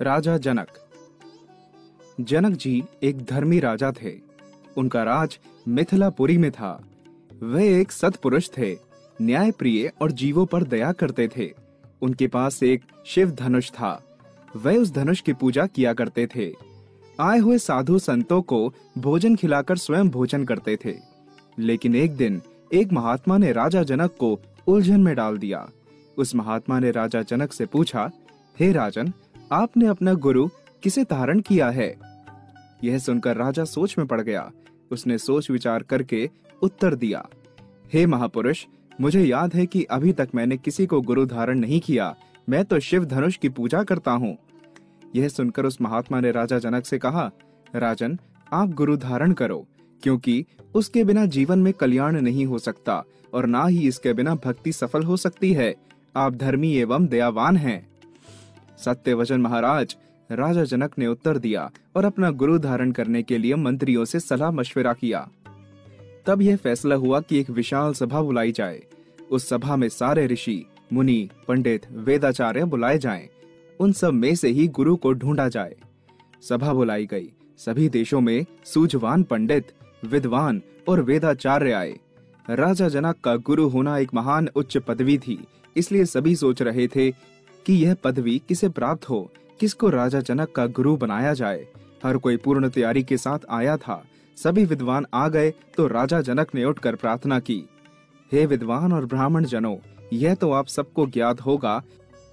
राजा जनक। जनक जी एक धर्मी राजा थे। उनका राज मिथिलापुरी में था। वे एक सत्पुरुष थे, न्यायप्रिय और जीवों पर दया करते थे। उनके पास एक शिव धनुष था। वे उस धनुष की पूजा किया करते थे। आए हुए साधु संतों को भोजन खिलाकर स्वयं भोजन करते थे। लेकिन एक दिन एक महात्मा ने राजा जनक को उलझन में डाल दिया। उस महात्मा ने राजा जनक से पूछा, हे राजन, आपने अपना गुरु किसे धारण किया है? यह सुनकर राजा सोच में पड़ गया। उसने सोच विचार करके उत्तर दिया, हे महापुरुष, मुझे याद है कि अभी तक मैंने किसी को गुरु धारण नहीं किया। मैं तो शिव धनुष की पूजा करता हूँ। यह सुनकर उस महात्मा ने राजा जनक से कहा, राजन, आप गुरु धारण करो, क्योंकि उसके बिना जीवन में कल्याण नहीं हो सकता और ना ही इसके बिना भक्ति सफल हो सकती है। आप धर्मी एवं दयावान हैं। सत्यवचन महाराज, राजा जनक ने उत्तर दिया और अपना गुरु धारण करने के लिए मंत्रियों से सलाह मशविरा किया। तब यह फैसला हुआ कि एक विशाल सभा बुलाई जाए। उस सभा में सारे ऋषि, मुनि, पंडित, वेदाचार्य बुलाए जाएं। उन सब में से ही गुरु को ढूंढा जाए। सभा बुलाई गई। सभी देशों में सूझवान पंडित, विद्वान और वेदाचार्य आए। राजा जनक का गुरु होना एक महान उच्च पदवी थी, इसलिए सभी सोच रहे थे कि यह पदवी किसे प्राप्त हो, किसको राजा जनक का गुरु बनाया जाए। हर कोई पूर्ण तैयारी के साथ आया था। सभी विद्वान आ गए तो राजा जनक ने उठकर प्रार्थना की, हे विद्वान और ब्राह्मण जनों, यह तो आप सबको ज्ञात होगा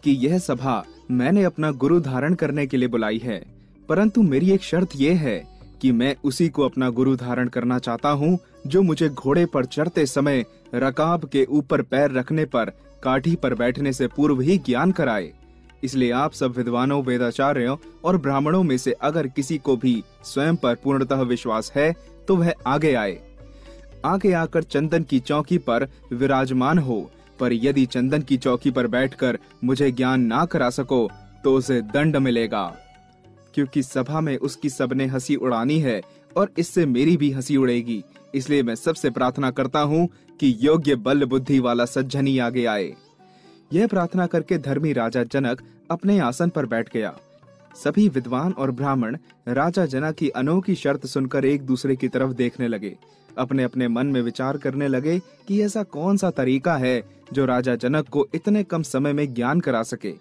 कि यह सभा मैंने अपना गुरु धारण करने के लिए बुलाई है, परंतु मेरी एक शर्त यह है कि मैं उसी को अपना गुरु धारण करना चाहता हूँ जो मुझे घोड़े पर चढ़ते समय रकाब के ऊपर पैर रखने पर काठी पर बैठने से पूर्व ही ज्ञान कराए। इसलिए आप सब विद्वानों, वेदाचार्यों और ब्राह्मणों में से अगर किसी को भी स्वयं पर पूर्णतः विश्वास है तो वह आगे आए। आगे आकर चंदन की चौकी पर विराजमान हो, पर यदि चंदन की चौकी पर बैठकर मुझे ज्ञान ना करा सको तो उसे दंड मिलेगा। क्योंकि सभा में उसकी सबने हंसी उड़ानी है और इससे मेरी भी हंसी उड़ेगी, इसलिए मैं सबसे प्रार्थना करता हूँ कि योग्य बल बुद्धि वाला सज्जन ही आगे आए। यह प्रार्थना करके धर्मी राजा जनक अपने आसन पर बैठ गया। सभी विद्वान और ब्राह्मण राजा जनक की अनोखी शर्त सुनकर एक दूसरे की तरफ देखने लगे। अपने अपने मन में विचार करने लगे कि ऐसा कौन सा तरीका है जो राजा जनक को इतने कम समय में ज्ञान करा सके।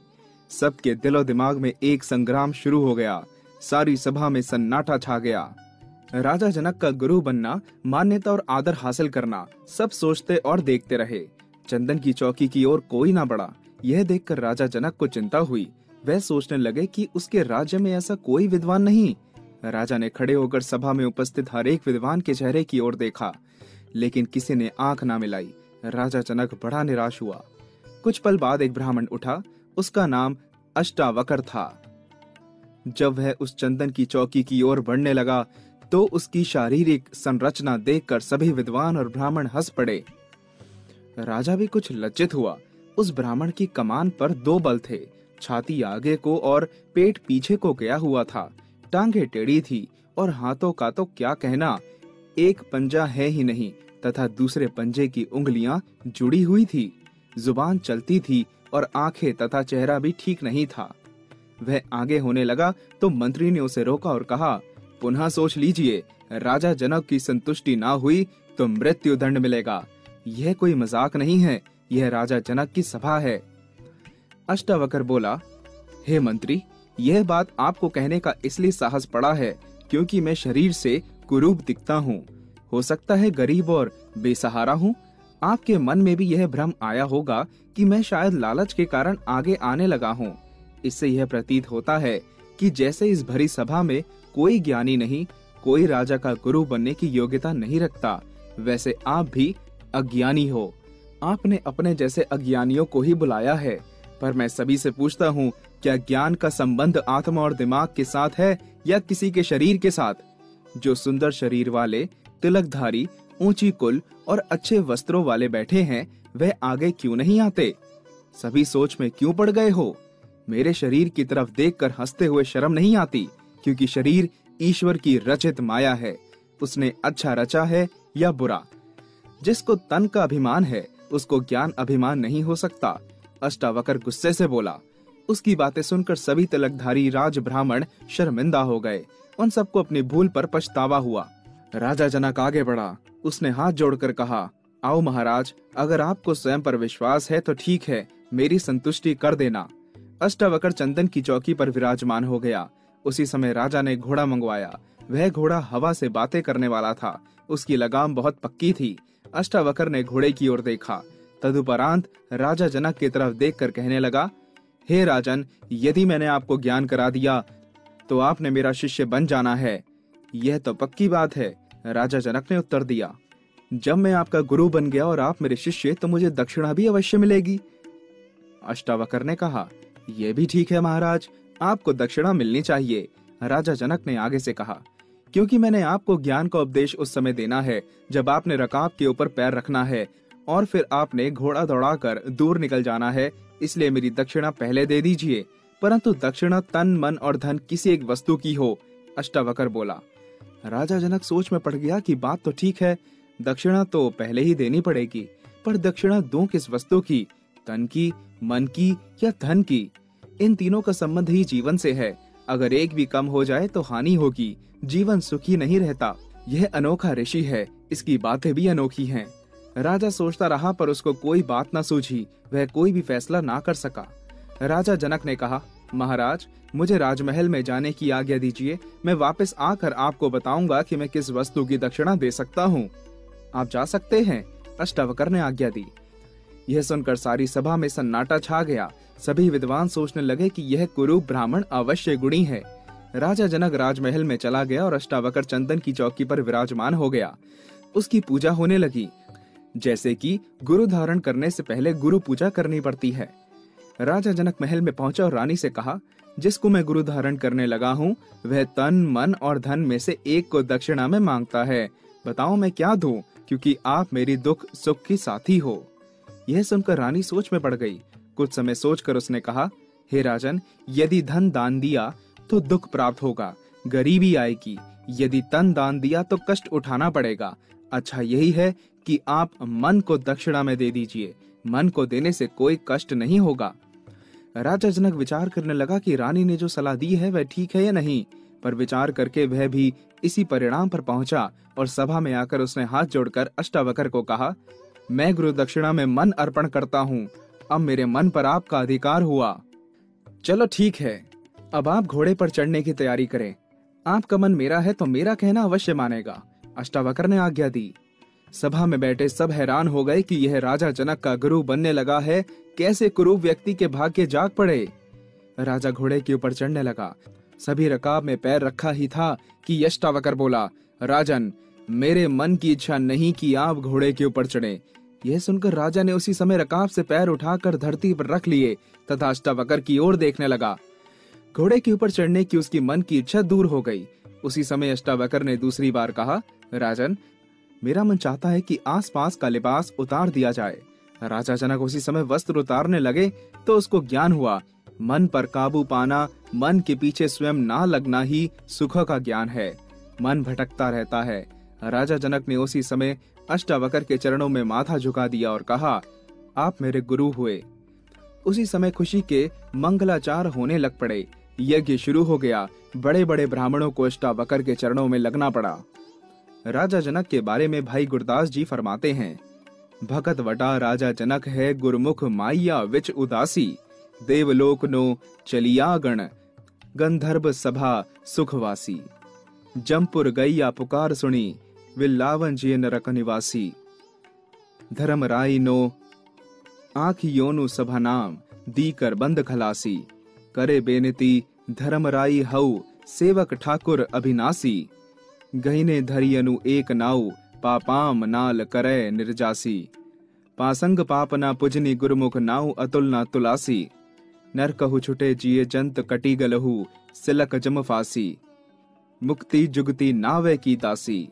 सबके दिलो दिमाग में एक संग्राम शुरू हो गया। सारी सभा में सन्नाटा छा गया। राजा जनक का गुरु बनना, मान्यता और आदर हासिल करना, सब सोचते और देखते रहे। चंदन की चौकी की ओर कोई ना बढ़ा। यह देखकर राजा जनक को चिंता हुई। वह सोचने लगे कि उसके राज्य में ऐसा कोई विद्वान नहीं। राजा ने खड़े होकर सभा में उपस्थित हर एक विद्वान के चेहरे की ओर देखा, लेकिन किसी ने आंख ना मिलाई। राजा जनक बड़ा निराश हुआ। कुछ पल बाद एक ब्राह्मण उठा। उसका नाम अष्टावक्र था। जब वह उस चंदन की चौकी की ओर बढ़ने लगा तो उसकी शारीरिक संरचना देखकर सभी विद्वान और ब्राह्मण हंस पड़े। राजा भी कुछ लज्जित हुआ। उस ब्राह्मण की कमान पर दो बल थे। छाती आगे को और पेट पीछे को गया हुआ था। टांगे टेढ़ी थी और हाथों का तो क्या कहना, एक पंजा है ही नहीं तथा दूसरे पंजे की उंगलियां जुड़ी हुई थी। जुबान चलती थी और आंखें तथा चेहरा भी ठीक नहीं था। वह आगे होने लगा तो मंत्री ने उसे रोका और कहा, पुनः सोच लीजिए, राजा जनक की संतुष्टि ना हुई तो मृत्यु दंड मिलेगा। यह कोई मजाक नहीं है, यह राजा जनक की सभा है। अष्टावक्र बोला, हे मंत्री, यह बात आपको कहने का इसलिए साहस पड़ा है क्योंकि मैं शरीर से कुरूप दिखता हूँ। हो सकता है गरीब और बेसहारा हूँ। आपके मन में भी यह भ्रम आया होगा कि मैं शायद लालच के कारण आगे आने लगा हूँ। इससे यह प्रतीत होता है कि जैसे इस भरी सभा में कोई ज्ञानी नहीं, कोई राजा का गुरु बनने की योग्यता नहीं रखता, वैसे आप भी अज्ञानी हो। आपने अपने जैसे अज्ञानियों को ही बुलाया है, पर मैं सभी से पूछता हूँ, क्या ज्ञान का संबंध आत्मा और दिमाग के साथ है या किसी के शरीर के साथ? जो सुंदर शरीर वाले, तिलकधारी, ऊंची कुल और अच्छे वस्त्रों वाले बैठे हैं, वह आगे क्यों नहीं आते? सभी सोच में क्यों पड़ गए हो? मेरे शरीर की तरफ देखकर हंसते हुए शर्म नहीं आती, क्योंकि शरीर ईश्वर की रचित माया है। उसने अच्छा रचा है या बुरा। जिसको तन का अभिमान है उसको ज्ञान अभिमान नहीं हो सकता। अष्टावक्र गुस्से से बोला, उसकी बातें सुनकर सभी तिलकधारी राज ब्राह्मण शर्मिंदा हो गए। उन सबको अपनी भूल पर पछतावा हुआ। राजा जनक आगे बढ़ा। उसने हाथ जोड़कर कहा, आओ महाराज, अगर आपको स्वयं पर विश्वास है तो ठीक है, मेरी संतुष्टि कर देना। अष्टावक्र चंदन की चौकी पर विराजमान हो गया। उसी समय राजा ने घोड़ा मंगवाया। वह घोड़ा हवा से बातें करने वाला था। उसकी लगाम बहुत पक्की थी। अष्टावक्र ने घोड़े की ओर देखा। तदुपरांत राजा जनक की तरफ देखकर कहने लगा, हे राजन, यदि मैंने आपको ज्ञान करा दिया तो आपने मेरा शिष्य बन जाना है। यह तो पक्की बात है। राजा जनक ने उत्तर दिया, जब मैं आपका गुरु बन गया और आप मेरे शिष्य, तो मुझे दक्षिणा भी अवश्य मिलेगी। अष्टावक्र ने कहा, यह भी ठीक है महाराज, आपको दक्षिणा मिलनी चाहिए। राजा जनक ने आगे से कहा, क्योंकि मैंने आपको ज्ञान का उपदेश उस समय देना है जब आपने रकाब के ऊपर पैर रखना है और फिर आपने घोड़ा दौड़ाकर दूर निकल जाना है, इसलिए मेरी दक्षिणा पहले दे दीजिए, परंतु दक्षिणा तन, मन और धन किसी एक वस्तु की हो। अष्टावक्र बोला। राजा जनक सोच में पड़ गया कि बात तो ठीक है, दक्षिणा तो पहले ही देनी पड़ेगी, पर दक्षिणा दूं किस वस्तु की, तन की, मन की या धन की? इन तीनों का संबंध ही जीवन से है। अगर एक भी कम हो जाए तो हानि होगी, जीवन सुखी नहीं रहता। यह अनोखा ऋषि है, इसकी बातें भी अनोखी हैं। राजा सोचता रहा पर उसको कोई बात न सूझी। वह कोई भी फैसला ना कर सका। राजा जनक ने कहा, महाराज, मुझे राजमहल में जाने की आज्ञा दीजिए। मैं वापस आकर आपको बताऊंगा कि मैं किस वस्तु की दक्षिणा दे सकता हूँ। आप जा सकते हैं, अष्टावक्र ने आज्ञा दी। यह सुनकर सारी सभा में सन्नाटा छा गया। सभी विद्वान सोचने लगे कि यह कुरूप ब्राह्मण अवश्य गुणी है। राजा जनक राजमहल में चला गया और अष्टावक्र चंदन की चौकी पर विराजमान हो गया। उसकी पूजा होने लगी, जैसे कि गुरु धारण करने से पहले गुरु पूजा करनी पड़ती है। राजा जनक महल में पहुंचा और रानी से कहा, जिसको मैं गुरु धारण करने लगा हूँ, वह तन, मन और धन में से एक को दक्षिणा में मांगता है। बताओ मैं क्या दूं, क्योंकि आप मेरी दुख सुख की साथी हो। यह सुनकर रानी सोच में पड़ गई। कुछ समय सोचकर उसने कहा, हे राजन, यदि धन दान दिया तो दुख प्राप्त होगा, गरीबी आएगी। यदि तन दान दिया तो कष्ट उठाना पड़ेगा। अच्छा यही है कि आप मन को दक्षिणा में दे दीजिए। मन को देने से कोई कष्ट नहीं होगा। राजा जनक विचार करने लगा कि रानी ने जो सलाह दी है वह ठीक है या नहीं, पर विचार करके वह भी इसी परिणाम पर पहुंचा और सभा में आकर उसने हाथ जोड़कर अष्टावक्र को कहा, मैं गुरु दक्षिणा में मन अर्पण करता हूँ। अब मेरे मन पर आपका अधिकार हुआ। चलो ठीक है, अब आप घोड़े पर चढ़ने की तैयारी करें। आपका मन मेरा है तो मेरा कहना अवश्य मानेगा। अष्टावक्र ने आज्ञा दी। सभा में बैठे सब हैरान हो गए कि यह राजा जनक का गुरु बनने लगा है। कैसे कुरूप व्यक्ति के भाग्य जाग पड़े। राजा घोड़े के ऊपर चढ़ने लगा। सभी रकाब में पैर रखा ही था कि अष्टावक्र बोला, राजन, मेरे मन की इच्छा नहीं कि आप घोड़े के ऊपर चढ़े। यह सुनकर राजा ने उसी समय रकाब से पैर उठाकर धरती पर रख लिए तथा अष्टावक्र की ओर देखने लगा। घोड़े के ऊपर चढ़ने की उसकी मन की इच्छा दूर हो गई। उसी समय अष्टावक्र ने दूसरी बार कहा, राजन, मेरा मन चाहता है कि आसपास का लिबास उतार दिया जाए। राजा जनक उसी समय वस्त्र उतारने लगे तो उसको ज्ञान हुआ, मन पर काबू पाना, मन के पीछे स्वयं ना लगना ही सुख का ज्ञान है। मन भटकता रहता है। राजा जनक ने उसी समय अष्टावक्र के चरणों में माथा झुका दिया और कहा, आप मेरे गुरु हुए। उसी समय खुशी के मंगलाचार होने लग पड़े। यज्ञ शुरू हो गया। बड़े बड़े ब्राह्मणों को अष्टावक्र के चरणों में लगना पड़ा। राजा जनक के बारे में भाई गुरदास जी फरमाते हैं, भगत वटा राजा जनक है, गुरमुख माइया विच उदासी। देवलोक नो चलिया गण, गंधर्व सभा सुखवासी। जमपुर गैया पुकार सुनी, विल्लावन जी नरक निवासी। धर्म राई नो आँख योनु सभा नाम, दी कर बंद खलासी। करे बेनती धर्म राई हऊ, सेवक ठाकुर अभिनासी। गहिने धरियनु एक नाउ, पापाम नाल करे निर्जासी। पासंग पापना पुजनी गुरमुख नाउ, अतुल ना तुलासी। नर कहु छुटे जिये जंत, कटी गलहु सिलक जम फासी। मुक्ति जुगति नावे की दासी।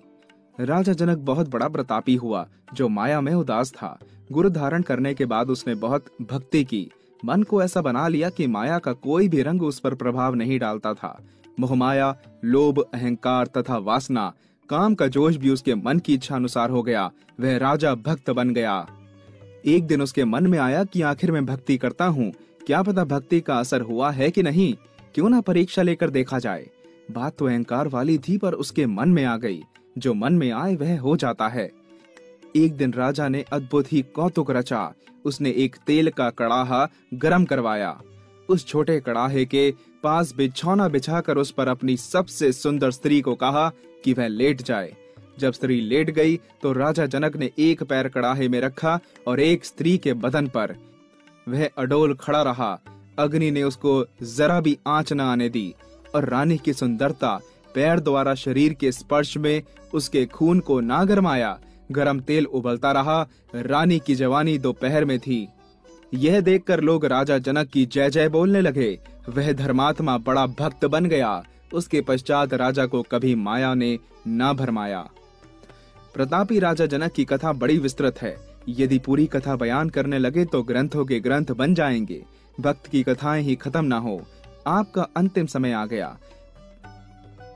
राजा जनक बहुत बड़ा प्रतापी हुआ, जो माया में उदास था। गुरु धारण करने के बाद उसने बहुत भक्ति की। मन को ऐसा बना लिया कि माया का कोई भी रंग उस पर प्रभाव नहीं डालता था। मोहमाया, लोभ, अहंकार तथा वासना, काम का जोश भी उसके मन की इच्छा अनुसार हो गया। वह राजा भक्त बन गया। एक दिन उसके मन में आया कि आखिर मैं भक्ति करता हूँ, क्या पता भक्ति का असर हुआ है कि नहीं, क्यों ना परीक्षा लेकर देखा जाए। बात तो अहंकार वाली थी, पर उसके मन में आ गई। जो मन में आए वह हो जाता है। एक दिन राजा ने अद्भुत ही कौतुक रचा। उसने एक तेल का कड़ाहा गरम करवाया। उस छोटे कड़ाहे के पास बिछौना बिछाकर उस पर अपनी सबसे सुंदर स्त्री को कहा कि वह लेट जाए। जब स्त्री लेट गई तो राजा जनक ने एक पैर कड़ाहे में रखा और एक स्त्री के बदन पर। वह अडोल खड़ा रहा। अग्नि ने उसको जरा भी आंच न आने दी और रानी की सुंदरता पैर द्वारा शरीर के स्पर्श में उसके खून को ना गरमाया। गरम तेल उबलता रहा। रानी की जवानी दोपहर में थी। यह देखकर लोग राजा जनक की जय जय बोलने लगे। वह धर्मात्मा बड़ा भक्त बन गया। उसके पश्चात राजा को कभी माया ने ना भरमाया। प्रतापी राजा जनक की कथा बड़ी विस्तृत है। यदि पूरी कथा बयान करने लगे तो ग्रंथों के ग्रंथ बन जाएंगे। भक्त की कथाएं ही खत्म ना हो। आपका अंतिम समय आ गया।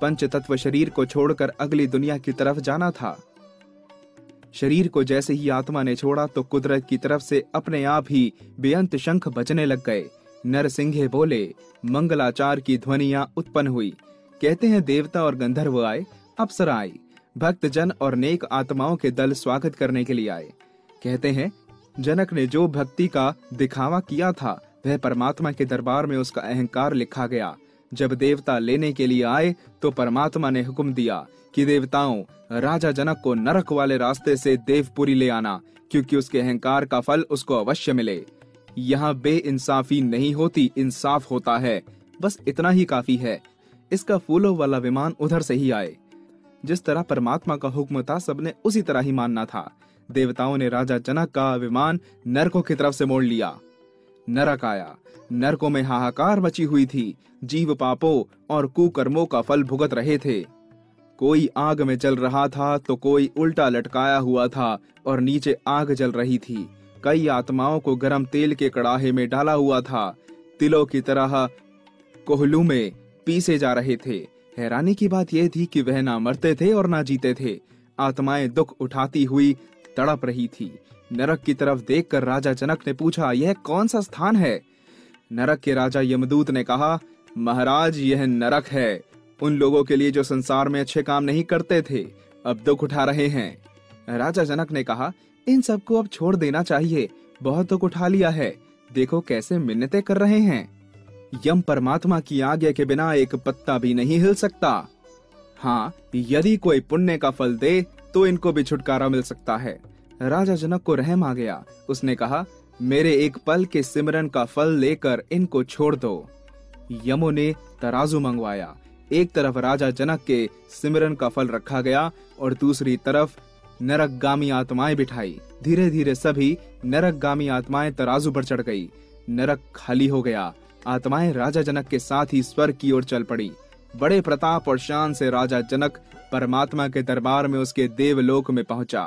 पंच तत्व शरीर को छोड़कर अगली दुनिया की तरफ जाना था। शरीर को जैसे ही आत्मा ने छोड़ा तो कुदरत की तरफ से अपने आप ही बेअंत शंख बजने लग गए। नरसिंहे बोले, मंगलाचार की ध्वनियां उत्पन्न हुई। कहते हैं देवता और गंधर्व आए, अप्सरा आई, भक्त जन और नेक आत्माओं के दल स्वागत करने के लिए आए। कहते हैं जनक ने जो भक्ति का दिखावा किया था वह परमात्मा के दरबार में उसका अहंकार लिखा गया। जब देवता लेने के लिए आए तो परमात्मा ने हुक्म दिया कि देवताओं, राजा जनक को नरक वाले रास्ते से देवपुरी ले आना, क्योंकि उसके अहंकार का फल उसको अवश्य मिले। यहाँ बेइंसाफी नहीं होती, इंसाफ होता है। बस इतना ही काफी है। इसका फूलों वाला विमान उधर से ही आए। जिस तरह परमात्मा का हुक्म था सबने उसी तरह ही मानना था। देवताओं ने राजा जनक का विमान नरकों की तरफ से मोड़ लिया। नरक आया। नरकों में हाहाकार मची हुई थी। जीव पापों और कुकर्मों का फल भुगत रहे थे। कोई आग में जल रहा था तो कोई उल्टा लटकाया हुआ था और नीचे आग जल रही थी। कई आत्माओं को गरम तेल के कड़ाहे में डाला हुआ था। तिलों की तरह कोहलू में पीसे जा रहे थे। हैरानी की बात यह थी कि वह ना मरते थे और ना जीते थे। आत्माएं दुख उठाती हुई तड़प रही थी। नरक की तरफ देखकर राजा जनक ने पूछा, यह कौन सा स्थान है? नरक के राजा यमदूत ने कहा, महाराज, यह नरक है। उन लोगों के लिए जो संसार में अच्छे काम नहीं करते थे, अब दुख उठा रहे हैं। राजा जनक ने कहा, इन सबको अब छोड़ देना चाहिए। बहुत दुख उठा लिया है। देखो कैसे मिन्नतें कर रहे हैं। यम परमात्मा की आज्ञा के बिना एक पत्ता भी नहीं हिल सकता। हाँ, यदि कोई पुण्य का फल दे तो इनको भी छुटकारा मिल सकता है। राजा जनक को रहम आ गया। उसने कहा, मेरे एक पल के सिमरन का फल लेकर इनको छोड़ दो। यमों ने तराजू मंगवाया। एक तरफ राजा जनक के सिमरन का फल रखा गया और दूसरी तरफ नरकगामी आत्माएं बिठाई। धीरे धीरे सभी नरकगामी आत्माएं तराजू पर चढ़ गई। नरक खाली हो गया। आत्माएं राजा जनक के साथ ही स्वर्ग की ओर चल पड़ी। बड़े प्रताप और शान से राजा जनक परमात्मा के दरबार में उसके देवलोक में पहुंचा।